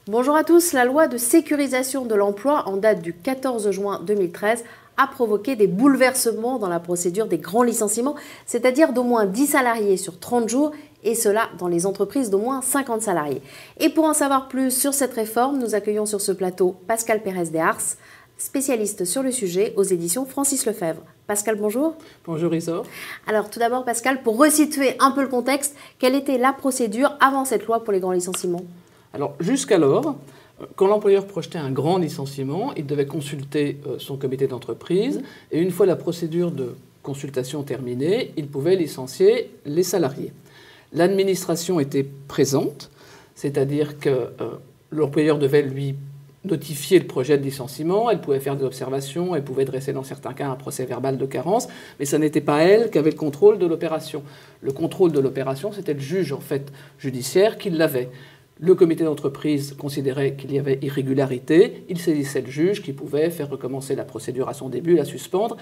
Bonjour à tous, la loi de sécurisation de l'emploi en date du 14 juin 2013 a provoqué des bouleversements dans la procédure des grands licenciements, c'est-à-dire d'au moins 10 salariés sur 30 jours, et cela dans les entreprises d'au moins 50 salariés. Et pour en savoir plus sur cette réforme, nous accueillons sur ce plateau Pascal Pérez de Ars, spécialiste sur le sujet aux éditions Francis Lefebvre. Pascal, bonjour. Bonjour Isor. Alors tout d'abord Pascal, pour resituer un peu le contexte, quelle était la procédure avant cette loi pour les grands licenciements ? Alors jusqu'alors, quand l'employeur projetait un grand licenciement, il devait consulter son comité d'entreprise et une fois la procédure de consultation terminée, il pouvait licencier les salariés. L'administration était présente, c'est-à-dire que l'employeur devait lui notifier le projet de licenciement, elle pouvait faire des observations, elle pouvait dresser dans certains cas un procès verbal de carence, mais ce n'était pas elle qui avait le contrôle de l'opération. Le contrôle de l'opération, c'était le juge en fait judiciaire qui l'avait. Le comité d'entreprise considérait qu'il y avait irrégularité, il saisissait le juge qui pouvait faire recommencer la procédure à son début, la suspendre.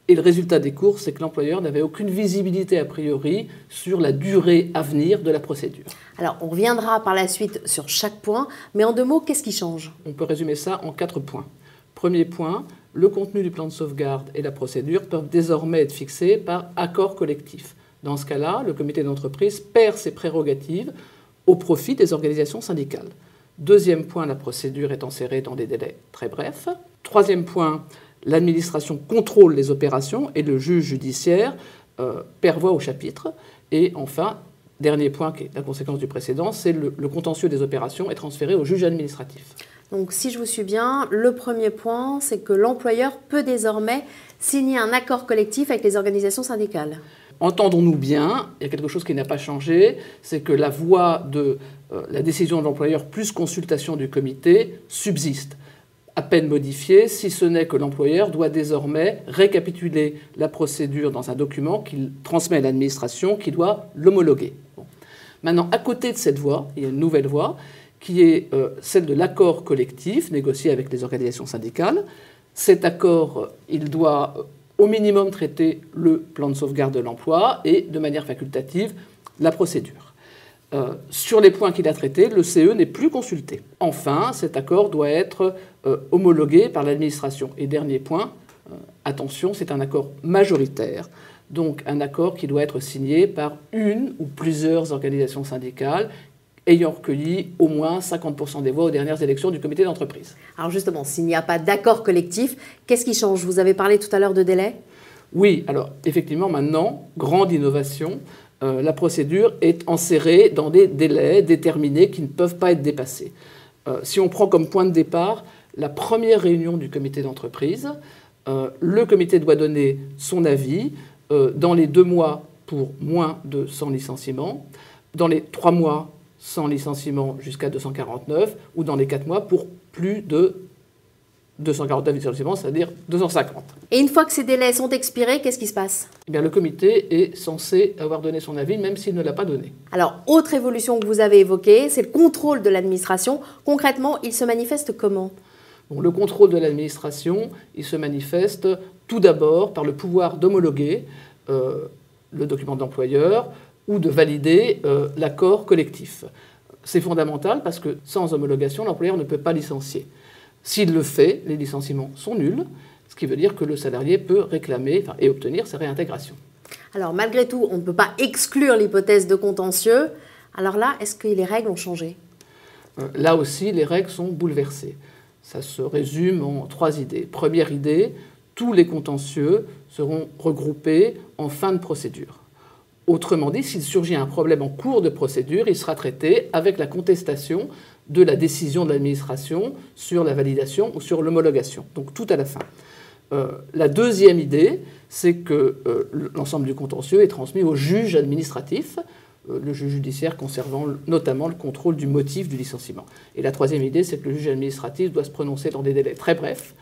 Et le résultat des cours, c'est que l'employeur n'avait aucune visibilité a priori sur la durée à venir de la procédure. Alors, on reviendra par la suite sur chaque point, mais en 2 mots, qu'est-ce qui change ? On peut résumer ça en 4 points. Premier point, le contenu du plan de sauvegarde et la procédure peuvent désormais être fixés par accord collectif. Dans ce cas-là, le comité d'entreprise perd ses prérogatives au profit des organisations syndicales. Deuxième point, la procédure est enserrée dans des délais très brefs. Troisième point, l'administration contrôle les opérations et le juge judiciaire perd voix au chapitre. Et enfin, dernier point qui est la conséquence du précédent, c'est le contentieux des opérations est transféré au juge administratif. Donc si je vous suis bien, le premier point, c'est que l'employeur peut désormais signer un accord collectif avec les organisations syndicales. Entendons-nous bien, il y a quelque chose qui n'a pas changé, c'est que la voie de la décision de l'employeur plus consultation du comité subsiste, à peine modifiée, si ce n'est que l'employeur doit désormais récapituler la procédure dans un document qu'il transmet à l'administration qui doit l'homologuer. Bon. Maintenant, à côté de cette voie, il y a une nouvelle voie qui est celle de l'accord collectif négocié avec les organisations syndicales. Cet accord, il doit au minimum traiter le plan de sauvegarde de l'emploi et, de manière facultative, la procédure. Sur les points qu'il a traités, le CE n'est plus consulté. Enfin, cet accord doit être homologué par l'administration. Et dernier point, attention, c'est un accord majoritaire, donc un accord qui doit être signé par une ou plusieurs organisations syndicales ayant recueilli au moins 50% des voix aux dernières élections du comité d'entreprise. Alors justement, s'il n'y a pas d'accord collectif, qu'est-ce qui change ? Vous avez parlé tout à l'heure de délai ? Oui, alors effectivement, maintenant, grande innovation, la procédure est enserrée dans des délais déterminés qui ne peuvent pas être dépassés. Si on prend comme point de départ la première réunion du comité d'entreprise, le comité doit donner son avis dans les 2 mois pour moins de 100 licenciements, dans les 3 mois sans licenciement jusqu'à 249, ou dans les 4 mois pour plus de 249 licenciements, c'est-à-dire 250. Et une fois que ces délais sont expirés, qu'est-ce qui se passe ? Eh bien, le comité est censé avoir donné son avis, même s'il ne l'a pas donné. Alors, autre évolution que vous avez évoquée, c'est le contrôle de l'administration. Concrètement, il se manifeste comment ? Bon, le contrôle de l'administration, il se manifeste tout d'abord par le pouvoir d'homologuer le document d'employeur, ou de valider l'accord collectif. C'est fondamental parce que sans homologation, l'employeur ne peut pas licencier. S'il le fait, les licenciements sont nuls, ce qui veut dire que le salarié peut réclamer et obtenir sa réintégration. Alors malgré tout, on ne peut pas exclure l'hypothèse de contentieux. Alors là, est-ce que les règles ont changé ? Là aussi, les règles sont bouleversées. Ça se résume en 3 idées. Première idée, tous les contentieux seront regroupés en fin de procédure. Autrement dit, s'il surgit un problème en cours de procédure, il sera traité avec la contestation de la décision de l'administration sur la validation ou sur l'homologation. Donc tout à la fin. La deuxième idée, c'est que l'ensemble du contentieux est transmis au juge administratif, le juge judiciaire conservant notamment le contrôle du motif du licenciement. Et la troisième idée, c'est que le juge administratif doit se prononcer dans des délais très brefs.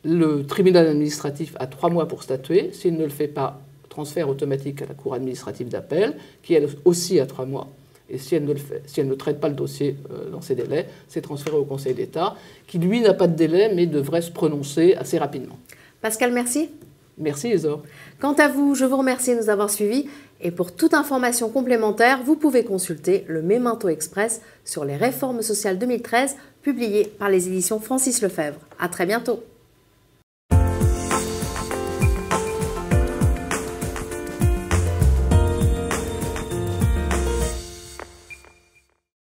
Le tribunal administratif a 3 mois pour statuer. S'il ne le fait pas, transfert automatique à la cour administrative d'appel, qui elle aussi a 3 mois. Et si elle ne traite pas le dossier dans ces délais, c'est transféré au Conseil d'État, qui lui n'a pas de délai, mais devrait se prononcer assez rapidement. Pascal, merci. Merci Isor. Quant à vous, je vous remercie de nous avoir suivis. Et pour toute information complémentaire, vous pouvez consulter le Memento Express sur les réformes sociales 2013, publié par les éditions Francis Lefebvre. À très bientôt.